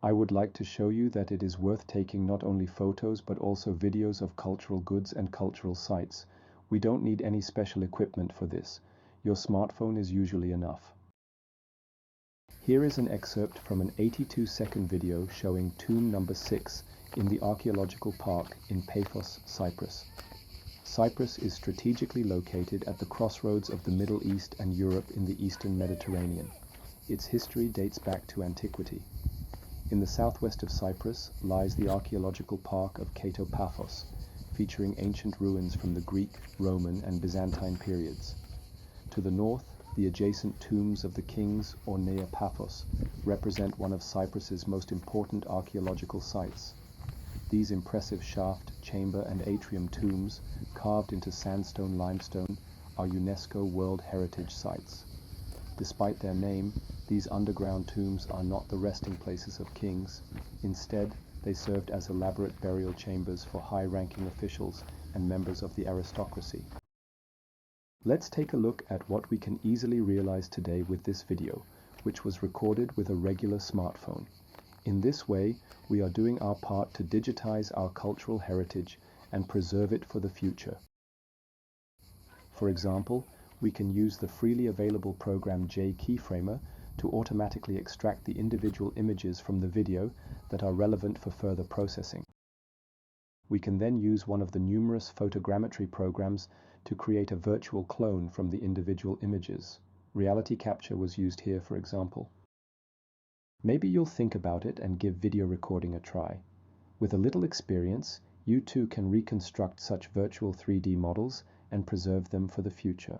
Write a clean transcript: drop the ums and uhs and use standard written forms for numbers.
I would like to show you that it is worth taking not only photos but also videos of cultural goods and cultural sites. We don't need any special equipment for this. Your smartphone is usually enough. Here is an excerpt from an 82-second video showing tomb number 6 in the archaeological park in Paphos, Cyprus. Cyprus is strategically located at the crossroads of the Middle East and Europe in the Eastern Mediterranean. Its history dates back to antiquity. In the southwest of Cyprus lies the archaeological park of Kato Paphos, featuring ancient ruins from the Greek, Roman, and Byzantine periods. To the north, the adjacent tombs of the kings, or Nea Paphos, represent one of Cyprus's most important archaeological sites. These impressive shaft, chamber, and atrium tombs, carved into sandstone limestone, are UNESCO World Heritage Sites. Despite their name, these underground tombs are not the resting places of kings. Instead, they served as elaborate burial chambers for high-ranking officials and members of the aristocracy. Let's take a look at what we can easily realize today with this video, which was recorded with a regular smartphone. In this way, we are doing our part to digitize our cultural heritage and preserve it for the future. For example, we can use the freely available program J-Keyframer to automatically extract the individual images from the video that are relevant for further processing. We can then use one of the numerous photogrammetry programs to create a virtual clone from the individual images. Reality capture was used here, for example. Maybe you'll think about it and give video recording a try. With a little experience, you too can reconstruct such virtual 3D models and preserve them for the future.